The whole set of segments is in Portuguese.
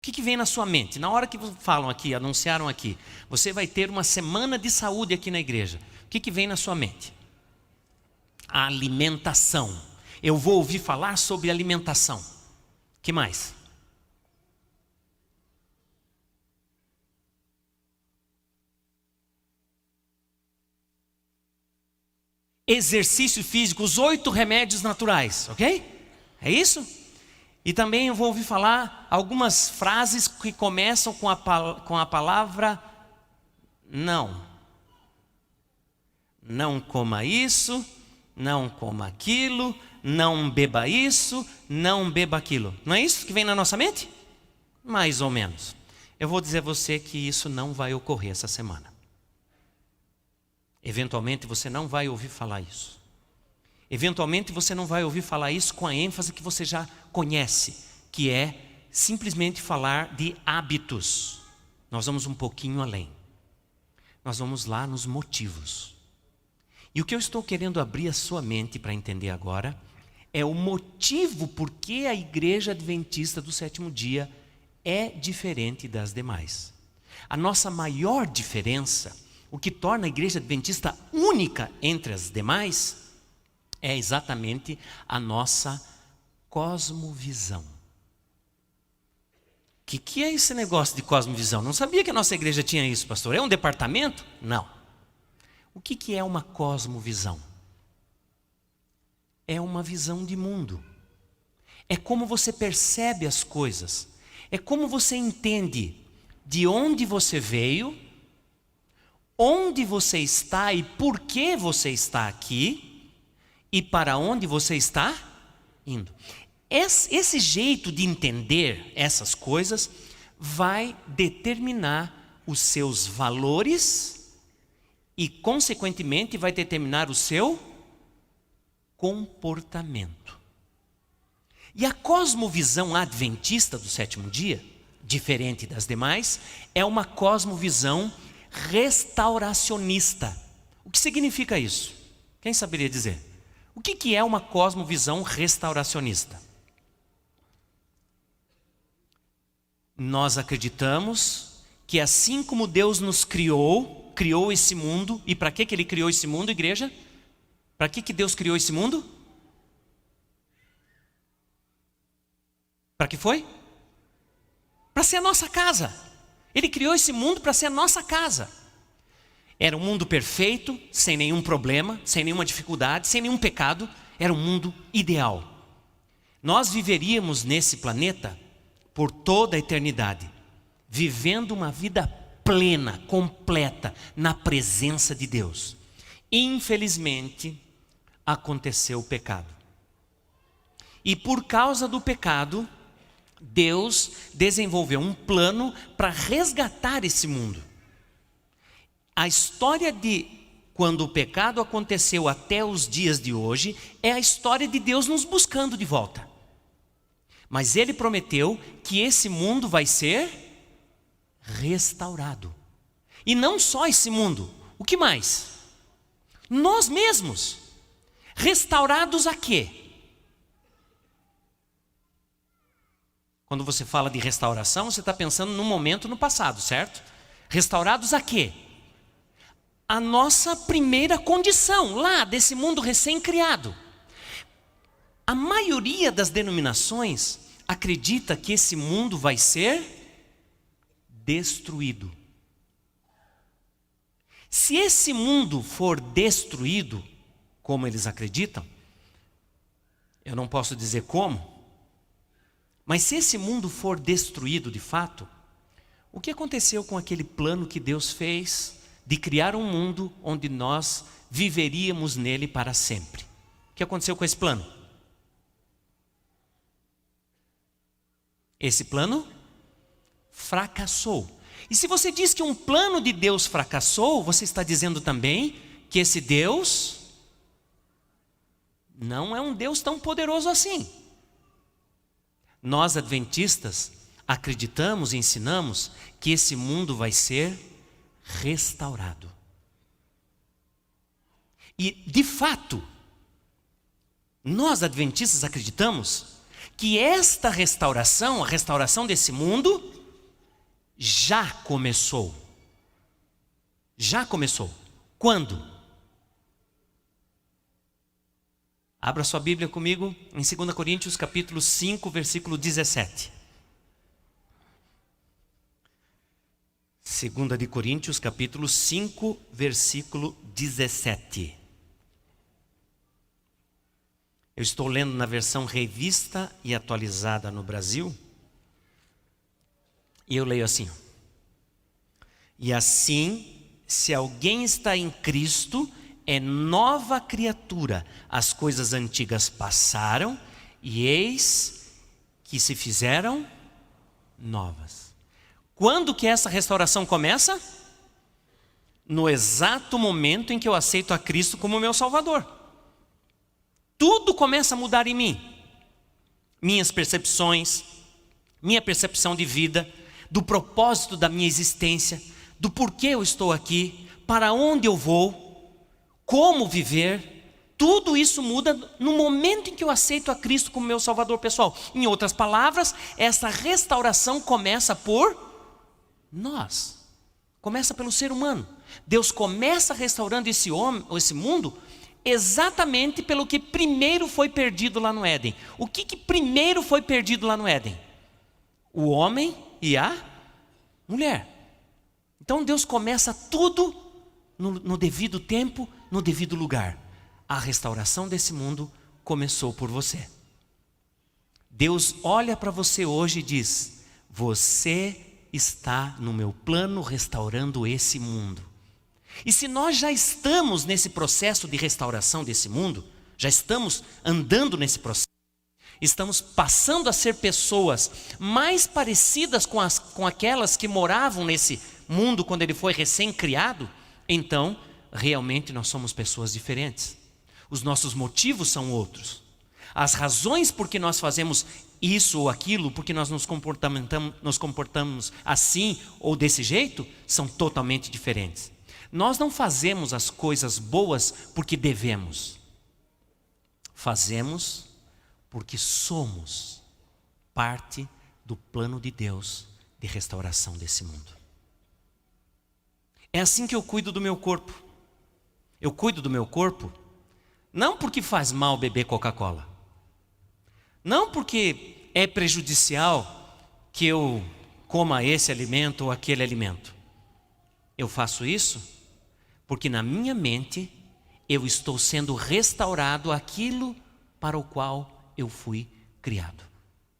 O que vem na sua mente? Na hora que falam aqui, anunciaram aqui, você vai ter uma semana de saúde aqui na igreja. O que vem na sua mente? A alimentação. Eu vou ouvir falar sobre alimentação. Que mais? Exercício físico, os 8 remédios naturais, ok? É isso? E também eu vou ouvir falar algumas frases que começam com a palavra não. Não coma isso, não coma aquilo, não beba isso, não beba aquilo. Não é isso que vem na nossa mente? Mais ou menos. Eu vou dizer a você que isso não vai ocorrer essa semana. Eventualmente você não vai ouvir falar isso. Eventualmente você não vai ouvir falar isso com a ênfase que você já conhece, que é simplesmente falar de hábitos. Nós vamos um pouquinho além. Nós vamos lá nos motivos. E o que eu estou querendo abrir a sua mente para entender agora é o motivo por que a Igreja Adventista do Sétimo Dia é diferente das demais. A nossa maior diferença, o que torna a Igreja Adventista única entre as demais, é exatamente a nossa cosmovisão. O que é esse negócio de cosmovisão? Não sabia que a nossa igreja tinha isso, pastor. É um departamento? Não. O que é uma cosmovisão? É uma visão de mundo. É como você percebe as coisas. É como você entende de onde você veio, onde você está e por que você está aqui e para onde você está indo. Esse jeito de entender essas coisas vai determinar os seus valores e, consequentemente, vai determinar o seu comportamento. E a cosmovisão adventista do sétimo dia, diferente das demais, é uma cosmovisão restauracionista. O que significa isso? Quem saberia dizer? O que é uma cosmovisão restauracionista? Nós acreditamos que assim como Deus nos criou esse mundo. E para que Ele criou esse mundo, igreja? Para que Deus criou esse mundo? Para que foi? Para ser a nossa casa. Ele criou esse mundo para ser a nossa casa. Era um mundo perfeito, sem nenhum problema, sem nenhuma dificuldade, sem nenhum pecado. Era um mundo ideal. Nós viveríamos nesse planeta por toda a eternidade, vivendo uma vida plena, completa, na presença de Deus. Infelizmente, aconteceu o pecado. E por causa do pecado, Deus desenvolveu um plano para resgatar esse mundo. A história de quando o pecado aconteceu até os dias de hoje é a história de Deus nos buscando de volta. Mas Ele prometeu que esse mundo vai ser restaurado. E não só esse mundo, o que mais? Nós mesmos. Restaurados a quê? Quando você fala de restauração, você está pensando num momento no passado, certo? Restaurados a quê? A nossa primeira condição, lá desse mundo recém-criado. A maioria das denominações acredita que esse mundo vai ser destruído. Se esse mundo for destruído, como eles acreditam, eu não posso dizer como, mas se esse mundo for destruído de fato, o que aconteceu com aquele plano que Deus fez de criar um mundo onde nós viveríamos nele para sempre? O que aconteceu com esse plano? Esse plano fracassou. E se você diz que um plano de Deus fracassou, você está dizendo também que esse Deus não é um Deus tão poderoso assim. Nós adventistas acreditamos e ensinamos que esse mundo vai ser restaurado. E de fato, nós adventistas acreditamos que esta restauração, a restauração desse mundo, já começou. Já começou. Quando? Abra sua Bíblia comigo em 2 Coríntios capítulo 5, versículo 17. 2 de Coríntios capítulo 5, versículo 17. Eu estou lendo na versão revista e atualizada no Brasil. E eu leio assim: e assim, se alguém está em Cristo, é nova criatura. As coisas antigas passaram e eis que se fizeram novas. Quando que essa restauração começa? No exato momento em que eu aceito a Cristo como meu Salvador. Tudo começa a mudar em mim. Minhas percepções, minha percepção de vida, do propósito da minha existência, do porquê eu estou aqui, para onde eu vou, como viver. Tudo isso muda no momento em que eu aceito a Cristo como meu Salvador pessoal. Em outras palavras, essa restauração começa por nós. Começa pelo ser humano. Deus começa restaurando esse mundo exatamente pelo que primeiro foi perdido lá no Éden. O que primeiro foi perdido lá no Éden? O homem e a mulher. Então Deus começa tudo no devido tempo, no devido lugar. A restauração desse mundo começou por você. Deus olha para você hoje e diz: você está no meu plano restaurando esse mundo. E se nós já estamos nesse processo de restauração desse mundo, já estamos andando nesse processo, estamos passando a ser pessoas mais parecidas com aquelas que moravam nesse mundo quando ele foi recém-criado, então realmente nós somos pessoas diferentes. Os nossos motivos são outros. As razões por que nós fazemos isso ou aquilo, porque nós nos comportamos assim ou desse jeito, são totalmente diferentes. Nós não fazemos as coisas boas porque devemos. Fazemos porque somos parte do plano de Deus de restauração desse mundo. É assim que eu cuido do meu corpo. Eu cuido do meu corpo não porque faz mal beber Coca-Cola. Não porque é prejudicial que eu coma esse alimento ou aquele alimento. Eu faço isso porque na minha mente eu estou sendo restaurado àquilo para o qual eu fui criado,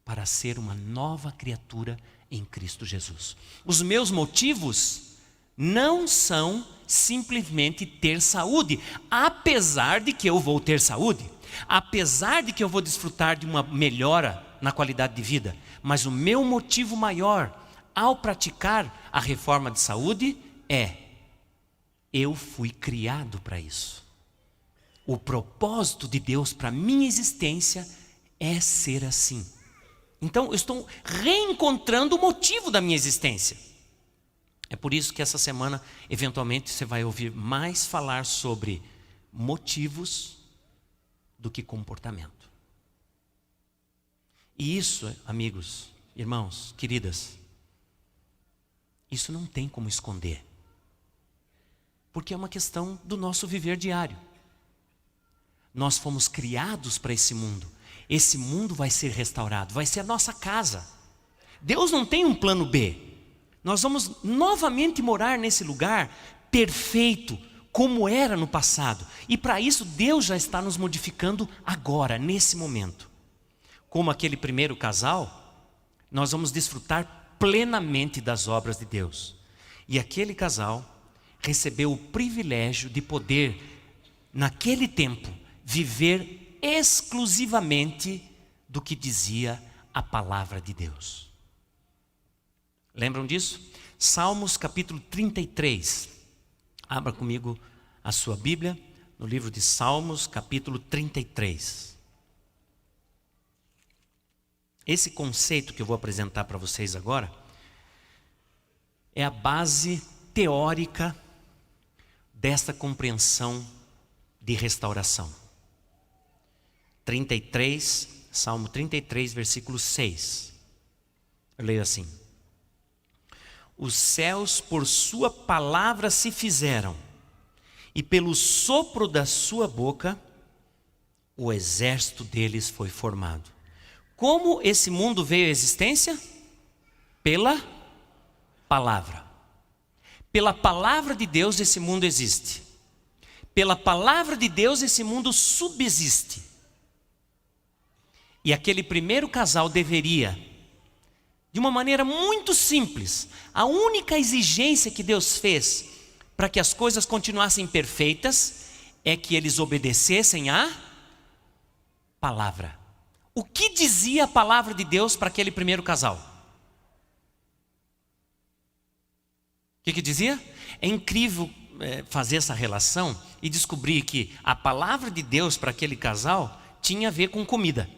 para ser uma nova criatura em Cristo Jesus. Os meus motivos não são simplesmente ter saúde, apesar de que eu vou ter saúde, apesar de que eu vou desfrutar de uma melhora na qualidade de vida, mas o meu motivo maior ao praticar a reforma de saúde é: eu fui criado para isso. O propósito de Deus para a minha existência é ser assim. Então eu estou reencontrando o motivo da minha existência. É por isso que essa semana, eventualmente, você vai ouvir mais falar sobre motivos do que comportamento. E isso, amigos, irmãos, queridas, isso não tem como esconder. Porque é uma questão do nosso viver diário. Nós fomos criados para esse mundo. Esse mundo vai ser restaurado, vai ser a nossa casa. Deus não tem um plano B. Nós vamos novamente morar nesse lugar perfeito, como era no passado. E para isso Deus já está nos modificando agora, nesse momento. Como aquele primeiro casal, nós vamos desfrutar plenamente das obras de Deus. E aquele casal recebeu o privilégio de poder, naquele tempo, viver exclusivamente do que dizia a palavra de Deus. Lembram disso? Salmos capítulo 33. Abra comigo a sua Bíblia no livro de Salmos capítulo 33. Esse conceito que eu vou apresentar para vocês agora é a base teórica desta compreensão de restauração. 33, Salmo 33, versículo 6. Eu leio assim: os céus por sua palavra se fizeram, e pelo sopro da sua boca, o exército deles foi formado. Como esse mundo veio à existência? Pela palavra. Pela palavra de Deus esse mundo existe. Pela palavra de Deus esse mundo subsiste. E aquele primeiro casal deveria, de uma maneira muito simples, a única exigência que Deus fez para que as coisas continuassem perfeitas é que eles obedecessem à palavra. O que dizia a palavra de Deus para aquele primeiro casal? O que dizia? É incrível fazer essa relação e descobrir que a palavra de Deus para aquele casal tinha a ver com comida.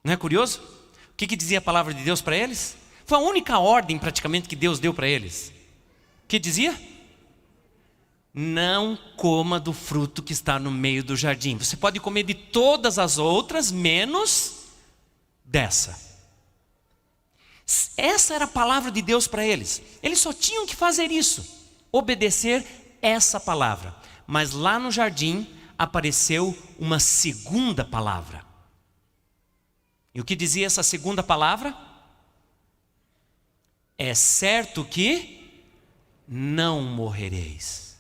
Não é curioso? O que dizia a palavra de Deus para eles? Foi a única ordem praticamente que Deus deu para eles. O que dizia? Não coma do fruto que está no meio do jardim. Você pode comer de todas as outras, menos dessa. Essa era a palavra de Deus para eles. Eles só tinham que fazer isso, obedecer essa palavra. Mas lá no jardim apareceu uma segunda palavra. E o que dizia essa segunda palavra? É certo que não morrereis.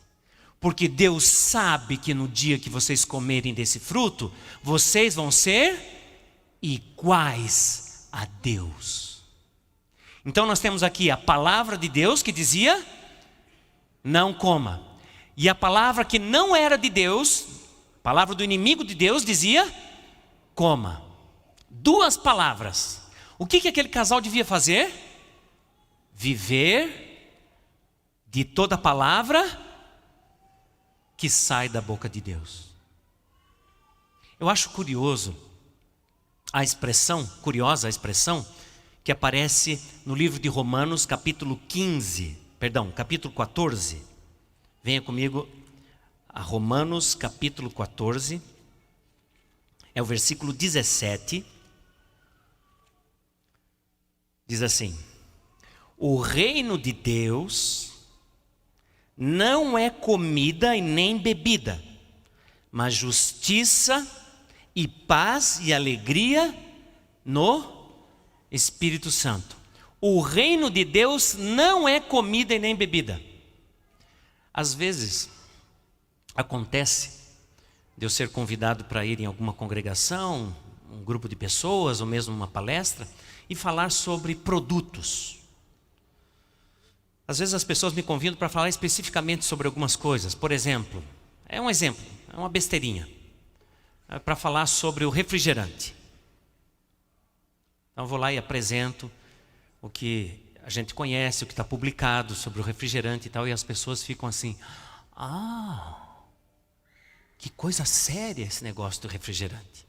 Porque Deus sabe que no dia que vocês comerem desse fruto, vocês vão ser iguais a Deus. Então nós temos aqui a palavra de Deus que dizia: não coma. E a palavra que não era de Deus, a palavra do inimigo de Deus dizia: coma. Duas palavras. O que aquele casal devia fazer? Viver de toda palavra que sai da boca de Deus. Eu acho curiosa a expressão que aparece no livro de Romanos, capítulo 14. Venha comigo a Romanos, capítulo 14. É o versículo 17. Diz assim: o reino de Deus não é comida e nem bebida, mas justiça e paz e alegria no Espírito Santo. O reino de Deus não é comida e nem bebida. Às vezes acontece de eu ser convidado para ir em alguma congregação, um grupo de pessoas ou mesmo uma palestra, e falar sobre produtos. Às vezes as pessoas me convidam para falar especificamente sobre algumas coisas. Por exemplo, é uma besteirinha, para falar sobre o refrigerante. Então eu vou lá e apresento o que a gente conhece, o que está publicado sobre o refrigerante e tal, e as pessoas ficam assim: que coisa séria esse negócio do refrigerante.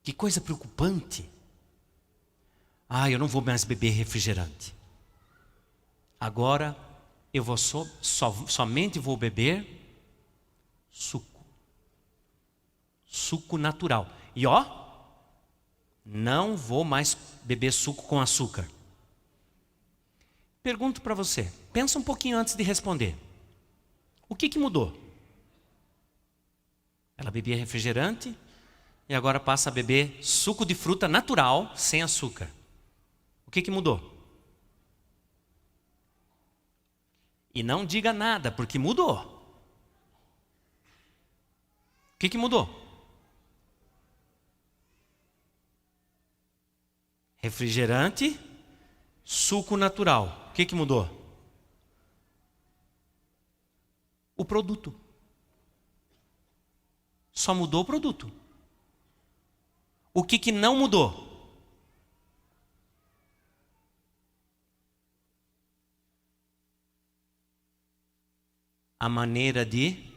Que coisa preocupante. Eu não vou mais beber refrigerante. Agora eu vou somente vou beber suco. Suco natural. E não vou mais beber suco com açúcar. Pergunto para você, pensa um pouquinho antes de responder. O que mudou? Ela bebia refrigerante e agora passa a beber suco de fruta natural, sem açúcar. O que mudou? E não diga nada, porque mudou. O que mudou? Refrigerante, suco natural. O que mudou? O produto. Só mudou o produto. O que não mudou? A maneira de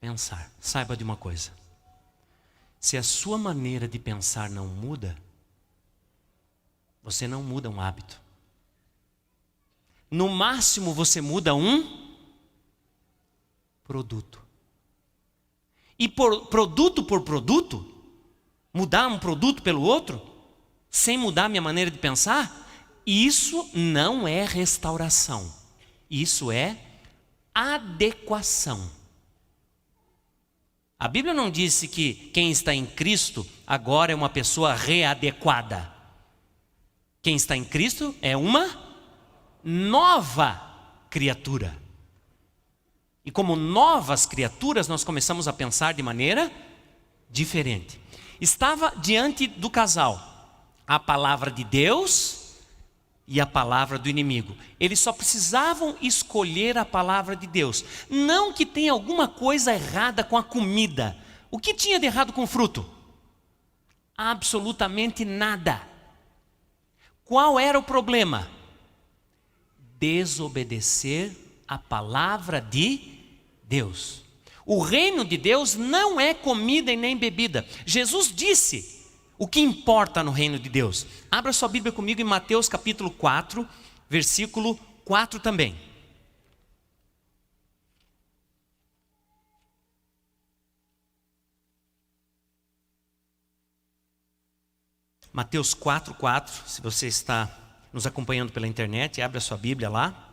pensar. Saiba de uma coisa: se a sua maneira de pensar não muda, você não muda um hábito. No máximo você muda um produto. e produto por produto, mudar um produto pelo outro, sem mudar minha maneira de pensar, isso não é restauração. Isso é adequação. A Bíblia não disse que quem está em Cristo agora é uma pessoa readequada. Quem está em Cristo é uma nova criatura. E como novas criaturas, nós começamos a pensar de maneira diferente. Estava diante do casal a palavra de Deus e a palavra do inimigo. Eles só precisavam escolher a palavra de Deus. Não que tenha alguma coisa errada com a comida. O que tinha de errado com o fruto? Absolutamente nada. Qual era o problema? Desobedecer a palavra de Deus. O reino de Deus não é comida e nem bebida. Jesus disse o que importa no reino de Deus. Abra sua Bíblia comigo em Mateus capítulo 4, versículo 4 também. Mateus 4:4, se você está nos acompanhando pela internet, abre a sua Bíblia lá.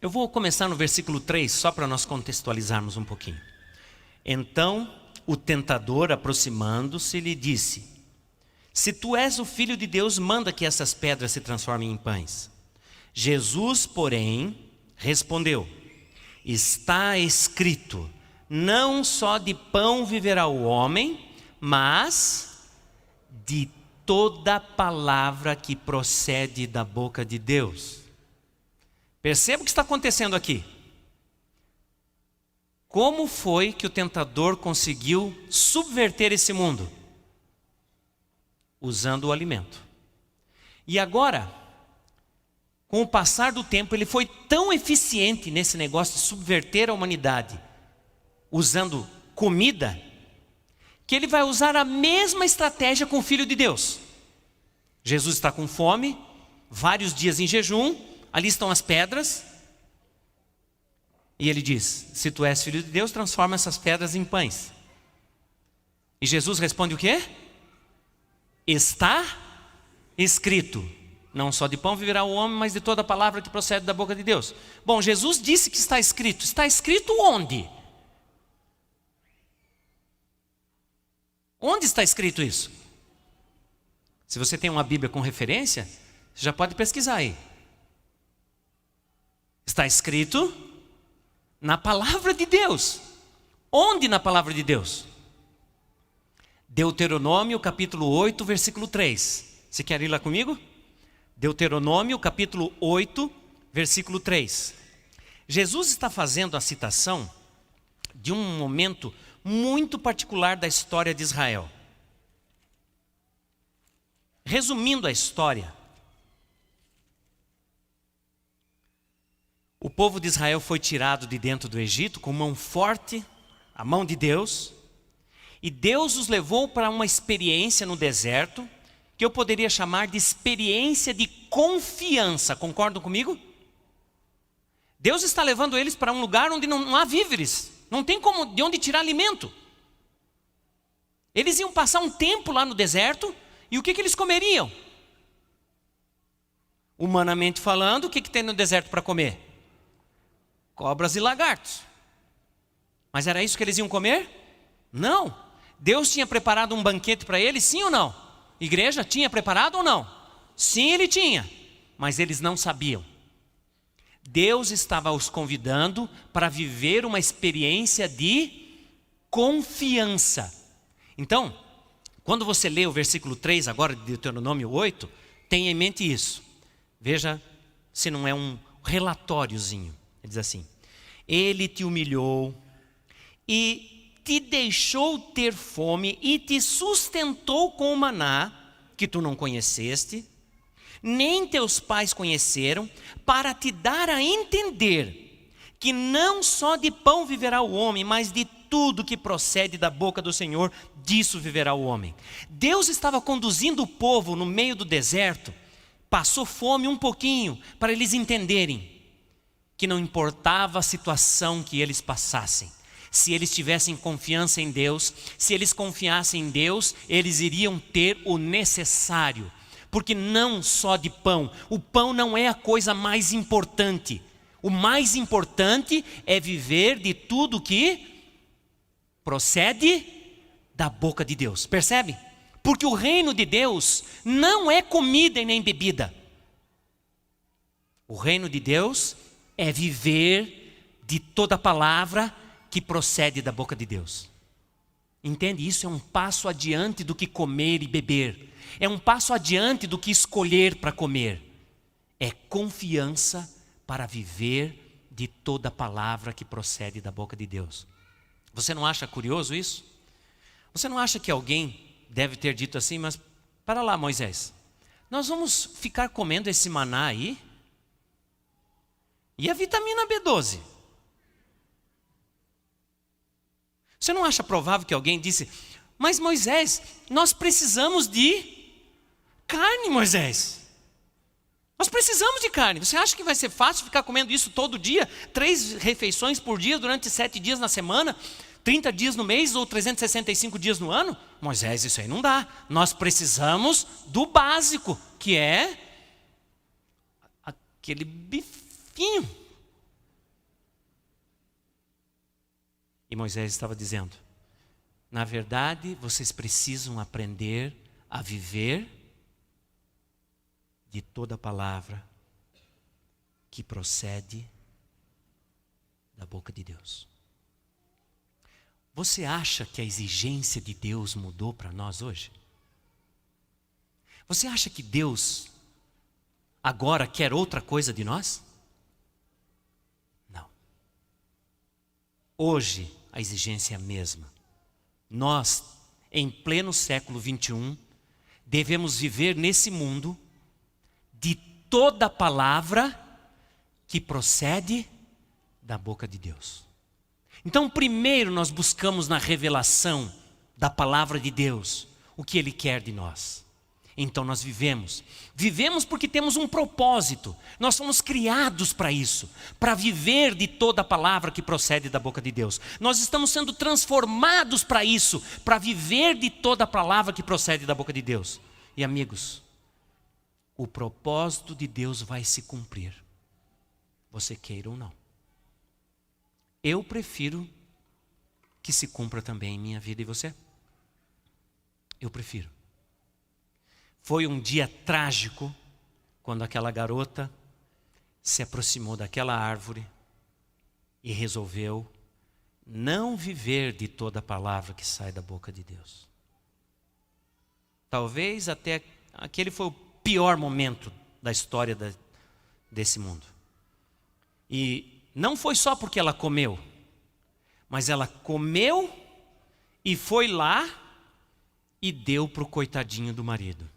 Eu vou começar no versículo 3, só para nós contextualizarmos um pouquinho. Então o tentador, aproximando-se, lhe disse: se tu és o Filho de Deus, manda que essas pedras se transformem em pães. Jesus, porém, respondeu: está escrito, não só de pão viverá o homem, mas de toda palavra que procede da boca de Deus. Perceba o que está acontecendo aqui. Como foi que o tentador conseguiu subverter esse mundo? Usando o alimento. E agora, com o passar do tempo, ele foi tão eficiente nesse negócio de subverter a humanidade, usando comida, que ele vai usar a mesma estratégia com o Filho de Deus. Jesus está com fome, vários dias em jejum, ali estão as pedras, e ele diz: se tu és Filho de Deus, transforma essas pedras em pães. E Jesus responde o quê? Está escrito, não só de pão viverá o homem, mas de toda a palavra que procede da boca de Deus. Bom, Jesus disse que está escrito. Está escrito onde? Onde está escrito isso? Se você tem uma Bíblia com referência, você já pode pesquisar aí. Está escrito na palavra de Deus. Onde na palavra de Deus? Deuteronômio capítulo 8, versículo 3. Você quer ir lá comigo? Deuteronômio capítulo 8, versículo 3. Jesus está fazendo a citação de um momento muito particular da história de Israel. Resumindo a história, o povo de Israel foi tirado de dentro do Egito com mão forte, a mão de Deus, e Deus os levou para uma experiência no deserto, que eu poderia chamar de experiência de confiança. Concordam comigo? Deus está levando eles para um lugar onde não há víveres, não tem de onde tirar alimento. Eles iam passar um tempo lá no deserto, e o que eles comeriam? Humanamente falando, o que tem no deserto para comer? Cobras e lagartos. Mas era isso que eles iam comer? Não. Deus tinha preparado um banquete para eles, sim ou não? Igreja, tinha preparado ou não? Sim, ele tinha, mas eles não sabiam. Deus estava os convidando para viver uma experiência de confiança. Então, quando você lê o versículo 3 agora de Deuteronômio 8, tenha em mente isso. Veja se não é um relatóriozinho. Ele diz assim: ele te humilhou e te deixou ter fome e te sustentou com o maná que tu não conheceste, nem teus pais conheceram, para te dar a entender que não só de pão viverá o homem, mas de tudo que procede da boca do Senhor, disso viverá o homem. Deus estava conduzindo o povo no meio do deserto, passou fome um pouquinho, para eles entenderem que não importava a situação que eles passassem, se eles tivessem confiança em Deus, se eles confiassem em Deus, eles iriam ter o necessário. Porque não só de pão, o pão não é a coisa mais importante. O mais importante é viver de tudo que procede da boca de Deus. Percebe? Porque o reino de Deus não é comida e nem bebida. O reino de Deus é viver de toda palavra que procede da boca de Deus. Entende? Isso é um passo adiante do que comer e beber. É um passo adiante do que escolher para comer. É confiança para viver de toda palavra que procede da boca de Deus. Você não acha curioso isso? Você não acha que alguém deve ter dito assim, mas para lá, Moisés, nós vamos ficar comendo esse maná aí? E a vitamina B12? Você não acha provável que alguém disse, mas Moisés, nós precisamos de carne, Moisés. Nós precisamos de carne. Você acha que vai ser fácil ficar comendo isso todo dia? 3 refeições por dia durante 7 dias na semana? 30 dias no mês ou 365 dias no ano? Moisés, isso aí não dá. Nós precisamos do básico, que é aquele bifinho. E Moisés estava dizendo, na verdade, vocês precisam aprender a viver de toda palavra que procede da boca de Deus. Você acha que a exigência de Deus mudou para nós hoje? Você acha que Deus agora quer outra coisa de nós? Não. Hoje a exigência é a mesma. Nós, em pleno século 21, devemos viver nesse mundo de toda palavra que procede da boca de Deus. Então, primeiro nós buscamos na revelação da palavra de Deus o que Ele quer de nós. Então nós vivemos porque temos um propósito. Nós fomos criados para isso, para viver de toda a palavra que procede da boca de Deus. Nós estamos sendo transformados para isso, para viver de toda a palavra que procede da boca de Deus. E amigos, o propósito de Deus vai se cumprir, você queira ou não. Eu prefiro que se cumpra também em minha vida, e você? Eu prefiro. Foi um dia trágico quando aquela garota se aproximou daquela árvore e resolveu não viver de toda a palavra que sai da boca de Deus. Talvez até aquele foi o pior momento da história desse mundo. E não foi só porque ela comeu, mas ela comeu e foi lá e deu para o coitadinho do marido.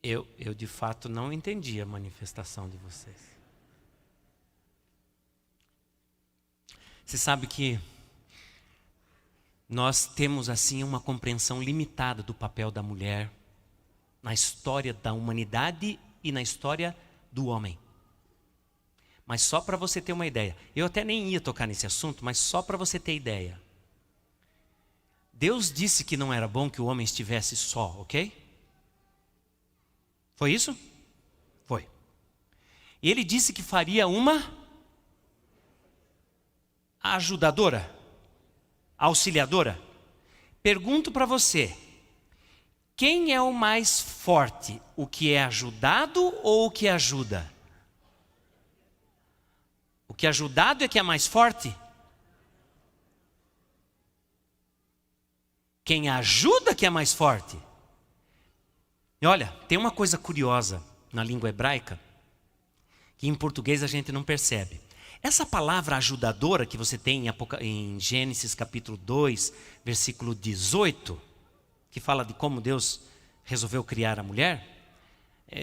Eu de fato não entendi a manifestação de vocês. Você sabe que nós temos assim uma compreensão limitada do papel da mulher na história da humanidade e na história do homem. Mas só para você ter uma ideia, eu até nem ia tocar nesse assunto, mas só para você ter ideia. Deus disse que não era bom que o homem estivesse só, ok? Foi isso? Foi. E ele disse que faria uma ajudadora, auxiliadora. Pergunto para você, quem é o mais forte? O que é ajudado ou o que ajuda? O que é ajudado é que é mais forte? Quem ajuda que é mais forte? E olha, tem uma coisa curiosa na língua hebraica, que em português a gente não percebe. Essa palavra ajudadora que você tem em Gênesis capítulo 2, versículo 18, que fala de como Deus resolveu criar a mulher,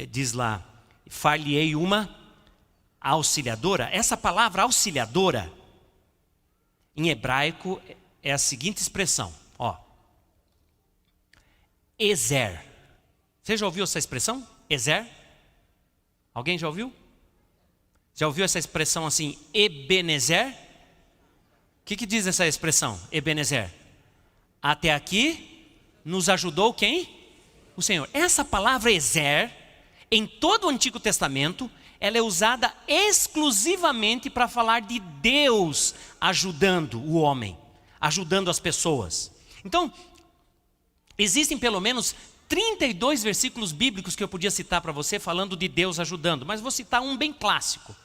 diz lá, far-lhe-ei uma auxiliadora. Essa palavra auxiliadora, em hebraico, é a seguinte expressão, ó, ezer. Você já ouviu essa expressão? Ezer? Alguém já ouviu? Já ouviu essa expressão assim, Ebenezer? O que diz essa expressão, Ebenezer? Até aqui nos ajudou quem? O Senhor. Essa palavra Ezer, em todo o Antigo Testamento, ela é usada exclusivamente para falar de Deus ajudando o homem, ajudando as pessoas. Então, existem pelo menos 32 versículos bíblicos que eu podia citar para você falando de Deus ajudando, mas vou citar um bem clássico.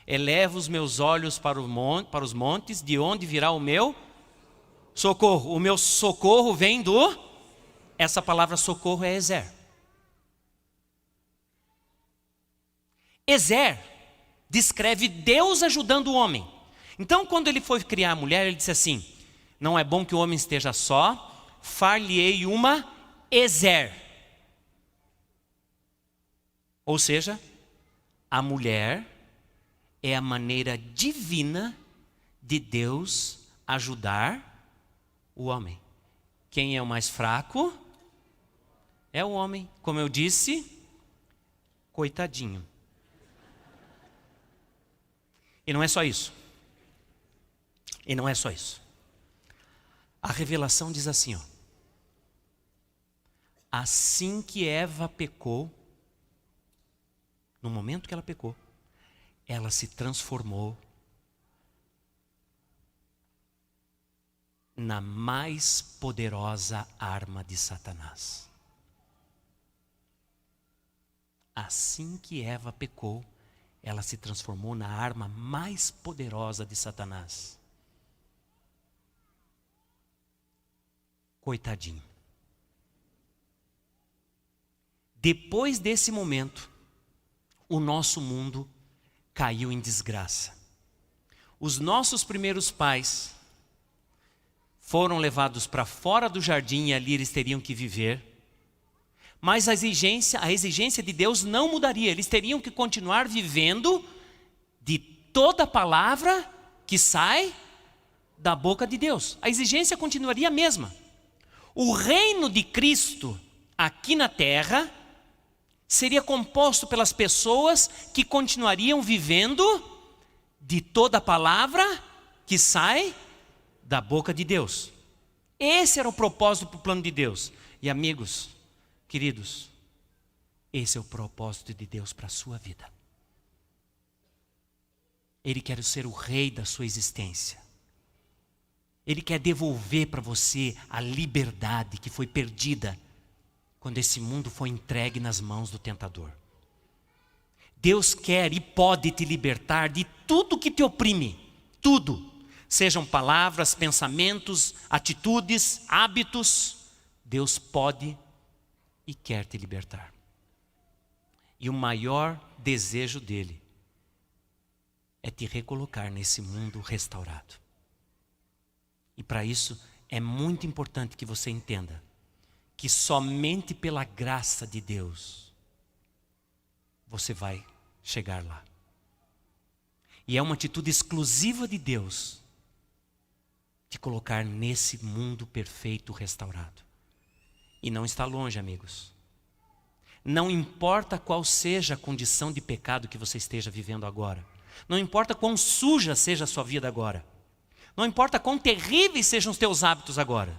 Elevo os meus olhos para os montes, de onde virá o meu socorro? O meu socorro vem do... Essa palavra socorro é Ezer. Ezer descreve Deus ajudando o homem. Então, quando ele foi criar a mulher, ele disse assim: não é bom que o homem esteja só, far-lhe-ei uma Ezer. Ou seja, a mulher é a maneira divina de Deus ajudar o homem. Quem é o mais fraco? É o homem. Como eu disse, coitadinho. E não é só isso. E não é só isso. A revelação diz assim, ó. Assim que Eva pecou, no momento que ela pecou, ela se transformou na mais poderosa arma de Satanás. Assim que Eva pecou, ela se transformou na arma mais poderosa de Satanás. Coitadinho. Depois desse momento, o nosso mundo caiu em desgraça. Os nossos primeiros pais foram levados para fora do jardim e ali eles teriam que viver. Mas a exigência de Deus não mudaria. Eles teriam que continuar vivendo de toda palavra que sai da boca de Deus. A exigência continuaria a mesma. O reino de Cristo aqui na terra seria composto pelas pessoas que continuariam vivendo de toda palavra que sai da boca de Deus. Esse era o propósito para o plano de Deus. E amigos, queridos, esse é o propósito de Deus para a sua vida. Ele quer ser o rei da sua existência. Ele quer devolver para você a liberdade que foi perdida quando esse mundo foi entregue nas mãos do tentador. Deus quer e pode te libertar de tudo que te oprime. Tudo. Sejam palavras, pensamentos, atitudes, hábitos. Deus pode e quer te libertar. E o maior desejo dele é te recolocar nesse mundo restaurado. E para isso é muito importante que você entenda que somente pela graça de Deus você vai chegar lá. E é uma atitude exclusiva de Deus te colocar nesse mundo perfeito restaurado. E não está longe, amigos. Não importa qual seja a condição de pecado que você esteja vivendo agora. Não importa quão suja seja a sua vida agora. Não importa quão terríveis sejam os teus hábitos agora.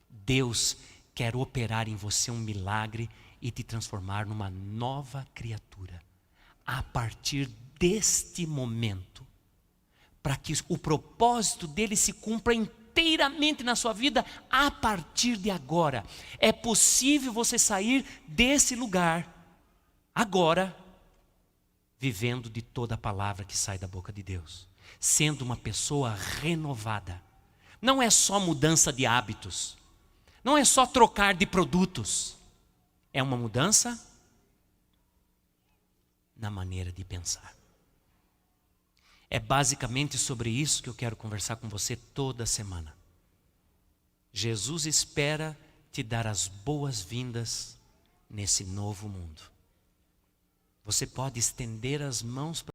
Deus quer operar em você um milagre e te transformar numa nova criatura. A partir deste momento, para que o propósito dele se cumpra inteiramente na sua vida, a partir de agora. É possível você sair desse lugar, agora, vivendo de toda a palavra que sai da boca de Deus. Sendo uma pessoa renovada. Não é só mudança de hábitos. Não é só trocar de produtos. É uma mudança na maneira de pensar. É basicamente sobre isso que eu quero conversar com você toda semana. Jesus espera te dar as boas-vindas nesse novo mundo. Você pode estender as mãos para